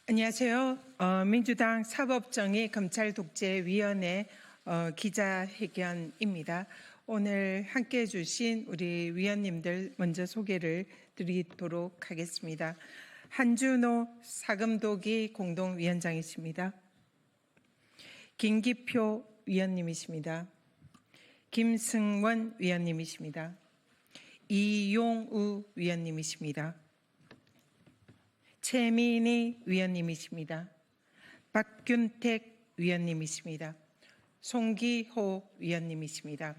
안녕하세요. 민주당 사법정의 검찰독재위원회 기자회견입니다. 오늘 함께해 주신 우리 위원님들 먼저 소개를 드리도록 하겠습니다. 한준호 사금독이 공동위원장이십니다. 김기표 위원님이십니다. 김승원 위원님이십니다. 이용우 위원님이십니다. 최민희 위원님이십니다. 박균택 위원님이십니다. 송기호 위원님이십니다.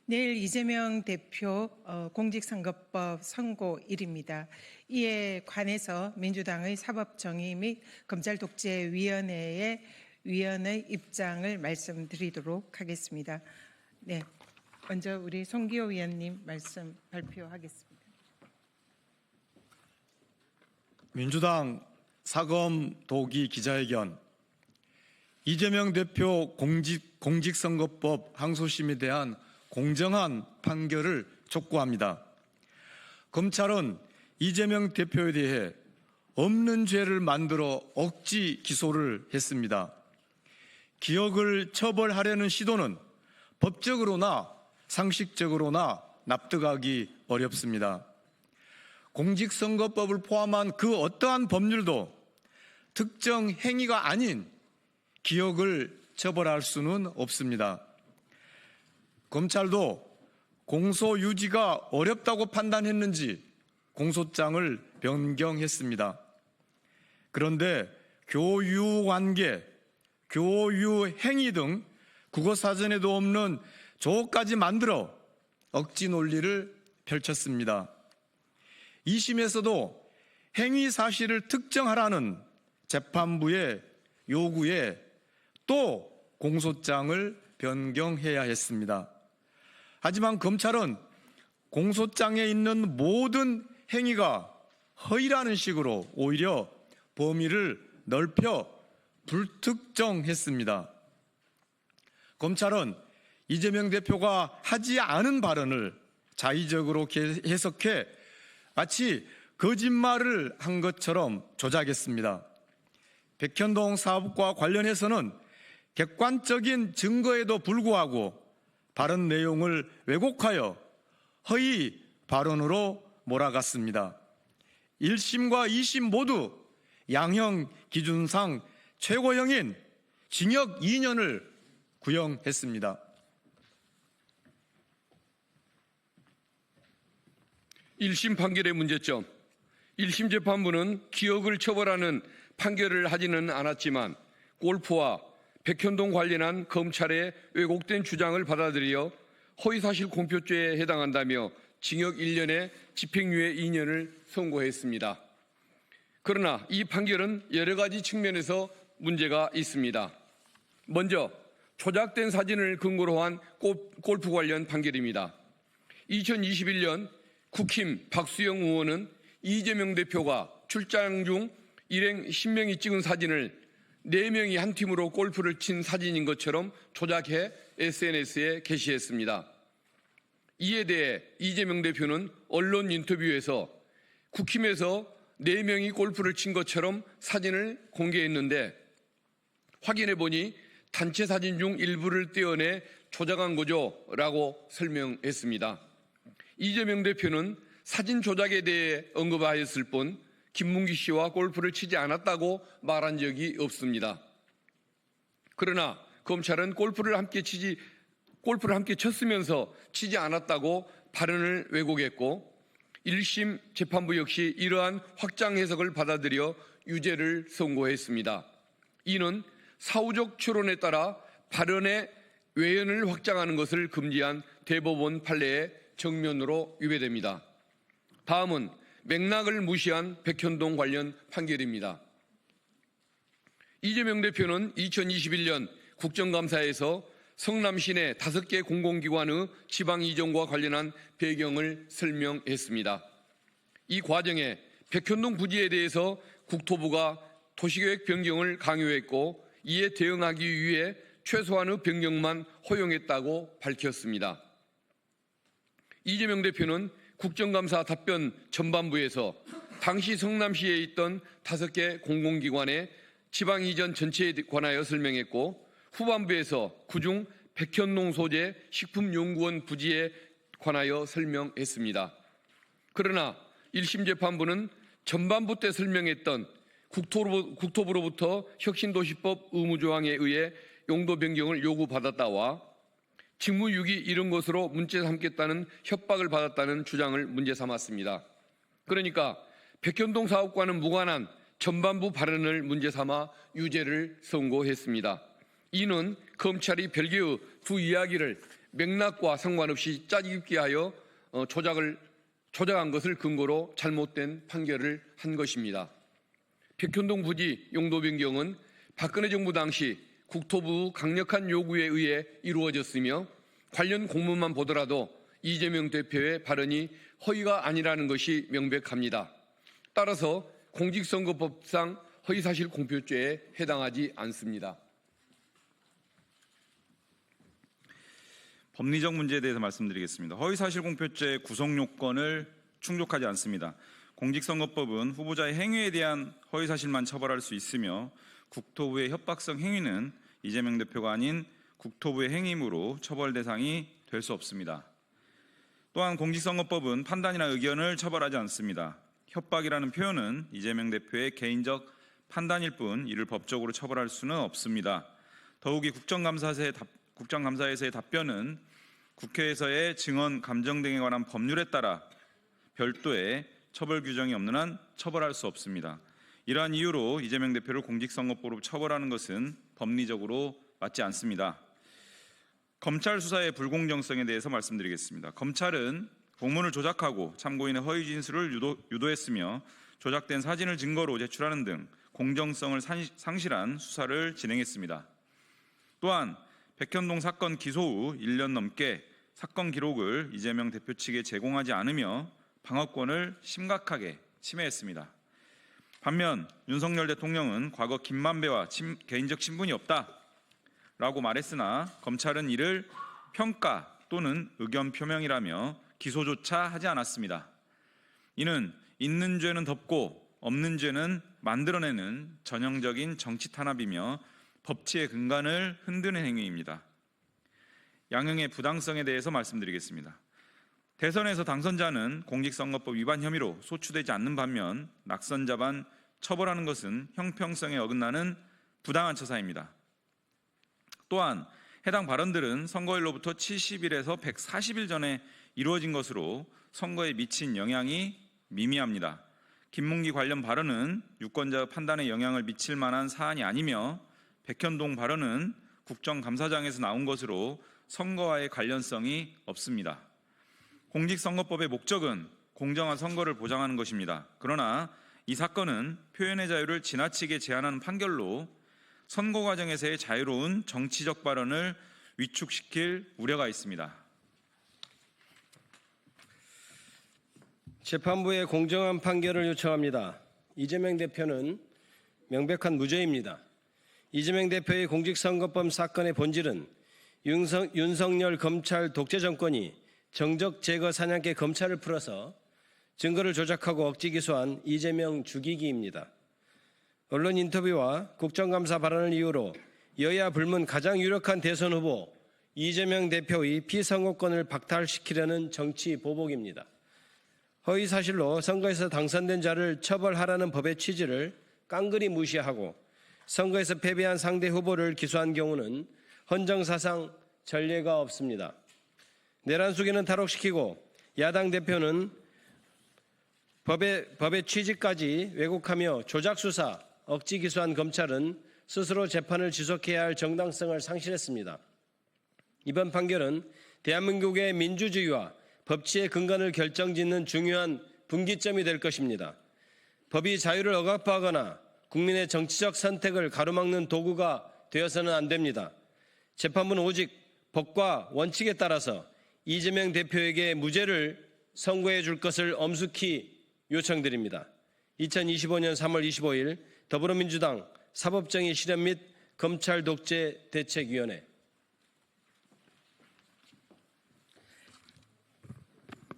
내일 이재명 대표 공직선거법 선고일입니다. 이에 관해서 민주당의 사법정의 및 검찰독재위원회의 위원의 입장을 말씀드리도록 하겠습니다. 네, 먼저 우리 송기호 위원님 말씀 발표하겠습니다. 민주당 사검독이 기자회견. 이재명 대표 공직선거법 항소심에 대한 공정한 판결을 촉구합니다. 검찰은 이재명 대표에 대해 없는 죄를 만들어 억지 기소를 했습니다. 기억을 처벌하려는 시도는 법적으로나 상식적으로나 납득하기 어렵습니다. 공직선거법을 포함한 그 어떠한 법률도 특정 행위가 아닌 기억을 처벌할 수는 없습니다. 검찰도 공소 유지가 어렵다고 판단했는지 공소장을 변경했습니다. 그런데 교유관계, 교유행위 등 국어사전에도 없는 조까지 만들어 억지 논리를 펼쳤습니다. 2심에서도 행위 사실을 특정하라는 재판부의 요구에 또 공소장을 변경해야 했습니다. 하지만 검찰은 공소장에 있는 모든 행위가 허위라는 식으로 오히려 범위를 넓혀 불특정했습니다. 검찰은 이재명 대표가 하지 않은 발언을 자의적으로 해석해 마치 거짓말을 한 것처럼 조작했습니다. 백현동 사업과 관련해서는 객관적인 증거에도 불구하고 발언 내용을 왜곡하여 허위 발언으로 몰아갔습니다. 1심과 2심 모두 양형 기준상 최고형인 징역 2년을 구형했습니다. 1심 판결의 문제점. 1심 재판부는 기억을 처벌하는 판결을 하지는 않았지만 골프와 백현동 관련한 검찰의 왜곡된 주장을 받아들여 허위사실 공표죄에 해당한다며 징역 1년에 집행유예 2년을 선고했습니다. 그러나 이 판결은 여러 가지 측면에서 문제가 있습니다. 먼저 조작된 사진을 근거로 한 골프 관련 판결입니다. 2021년 국힘 박수영 의원은 이재명 대표가 출장 중 일행 10명이 찍은 사진을 4명이 한 팀으로 골프를 친 사진인 것처럼 조작해 SNS에 게시했습니다. 이에 대해 이재명 대표는 언론 인터뷰에서 국힘에서 4명이 골프를 친 것처럼 사진을 공개했는데 확인해보니 단체 사진 중 일부를 떼어내 조작한 거죠 라고 설명했습니다. 이재명 대표는 사진 조작에 대해 언급하였을 뿐 김문기 씨와 골프를 치지 않았다고 말한 적이 없습니다. 그러나 검찰은 골프를 함께 쳤으면서 치지 않았다고 발언을 왜곡했고 1심 재판부 역시 이러한 확장 해석을 받아들여 유죄를 선고했습니다. 이는 사후적 추론에 따라 발언의 외연을 확장하는 것을 금지한 대법원 판례의 정면으로 위배됩니다. 다음은 맥락을 무시한 백현동 관련 판결입니다. 이재명 대표는 2021년 국정감사에서 성남 시내 5개 공공기관의 지방 이전과 관련한 배경을 설명했습니다. 이 과정에 백현동 부지에 대해서 국토부가 도시계획 변경을 강요했고 이에 대응하기 위해 최소한의 변경만 허용했다고 밝혔습니다. 이재명 대표는 국정감사 답변 전반부에서 당시 성남시에 있던 5개 공공기관의 지방 이전 전체에 관하여 설명했고, 후반부에서 그중 백현동 소재 식품연구원 부지에 관하여 설명했습니다. 그러나 1심 재판부는 전반부 때 설명했던 국토부로부터 혁신도시법 의무조항에 의해 용도 변경을 요구받았다와 직무유기 이른 것으로 문제 삼겠다는 협박을 받았다는 주장을 문제 삼았습니다. 그러니까 백현동 사업과는 무관한 전반부 발언을 문제 삼아 유죄를 선고했습니다. 이는 검찰이 별개의 두 이야기를 맥락과 상관없이 짜깁기 하여 조작한 것을 근거로 잘못된 판결을 한 것입니다. 백현동 부지 용도 변경은 박근혜 정부 당시 국토부 강력한 요구에 의해 이루어졌으며, 관련 공문만 보더라도 이재명 대표의 발언이 허위가 아니라는 것이 명백합니다. 따라서 공직선거법상 허위사실 공표죄에 해당하지 않습니다. 법리적 문제에 대해서 말씀드리겠습니다. 허위사실 공표죄 구성 요건을 충족하지 않습니다. 공직선거법은 후보자의 행위에 대한 허위사실만 처벌할 수 있으며, 국토부의 협박성 행위는 이재명 대표가 아닌 국토부의 행위이므로 처벌 대상이 될 수 없습니다. 또한 공직선거법은 판단이나 의견을 처벌하지 않습니다. 협박이라는 표현은 이재명 대표의 개인적 판단일 뿐 이를 법적으로 처벌할 수는 없습니다. 더욱이 국정감사에서의 답변은 국회에서의 증언 감정 등에 관한 법률에 따라 별도의 처벌 규정이 없는 한 처벌할 수 없습니다. 이러한 이유로 이재명 대표를 공직선거법으로 처벌하는 것은 법리적으로 맞지 않습니다. 검찰 수사의 불공정성에 대해서 말씀드리겠습니다. 검찰은 공문을 조작하고 참고인의 허위 진술을 유도했으며, 조작된 사진을 증거로 제출하는 등 공정성을 상실한 수사를 진행했습니다. 또한 백현동 사건 기소 후 1년 넘게 사건 기록을 이재명 대표 측에 제공하지 않으며 방어권을 심각하게 침해했습니다. 반면 윤석열 대통령은 과거 김만배와 개인적 친분이 없다라고 말했으나, 검찰은 이를 평가 또는 의견 표명이라며 기소조차 하지 않았습니다. 이는 있는 죄는 덮고 없는 죄는 만들어내는 전형적인 정치 탄압이며 법치의 근간을 흔드는 행위입니다. 양형의 부당성에 대해서 말씀드리겠습니다. 대선에서 당선자는 공직선거법 위반 혐의로 소추되지 않는 반면, 낙선자만 처벌하는 것은 형평성에 어긋나는 부당한 처사입니다. 또한 해당 발언들은 선거일로부터 70일에서 140일 전에 이루어진 것으로 선거에 미친 영향이 미미합니다. 김문기 관련 발언은 유권자 판단에 영향을 미칠 만한 사안이 아니며, 백현동 발언은 국정감사장에서 나온 것으로 선거와의 관련성이 없습니다. 공직선거법의 목적은 공정한 선거를 보장하는 것입니다. 그러나 이 사건은 표현의 자유를 지나치게 제한하는 판결로 선거 과정에서의 자유로운 정치적 발언을 위축시킬 우려가 있습니다. 재판부의 공정한 판결을 요청합니다. 이재명 대표는 명백한 무죄입니다. 이재명 대표의 공직선거법 사건의 본질은 윤석열 검찰 독재 정권이 정적 제거 사냥개 검찰을 풀어서 증거를 조작하고 억지 기소한 이재명 죽이기입니다. 언론 인터뷰와 국정감사 발언을 이유로 여야 불문 가장 유력한 대선 후보 이재명 대표의 피선거권을 박탈시키려는 정치 보복입니다. 허위 사실로 선거에서 당선된 자를 처벌하라는 법의 취지를 깡그리 무시하고 선거에서 패배한 상대 후보를 기소한 경우는 헌정사상 전례가 없습니다. 내란 속에는 탈옥시키고 야당 대표는 법의 취지까지 왜곡하며 조작 수사, 억지 기소한 검찰은 스스로 재판을 지속해야 할 정당성을 상실했습니다. 이번 판결은 대한민국의 민주주의와 법치의 근간을 결정짓는 중요한 분기점이 될 것입니다. 법이 자유를 억압하거나 국민의 정치적 선택을 가로막는 도구가 되어서는 안 됩니다. 재판부는 오직 법과 원칙에 따라서 이재명 대표에게 무죄를 선고해 줄 것을 엄숙히 요청드립니다. 2025년 3월 25일 더불어민주당 사법정의 실현 및 검찰 독재 대책위원회.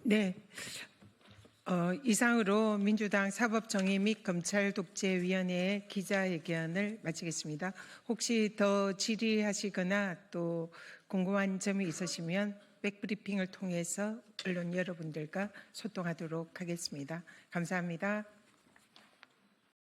네, 이상으로 민주당 사법정의 및 검찰독재위원회의 기자회견을 마치겠습니다. 혹시 더 질의하시거나 또 궁금한 점이 있으시면 백브리핑을 통해서 언론 여러분들과 소통하도록 하겠습니다. 감사합니다.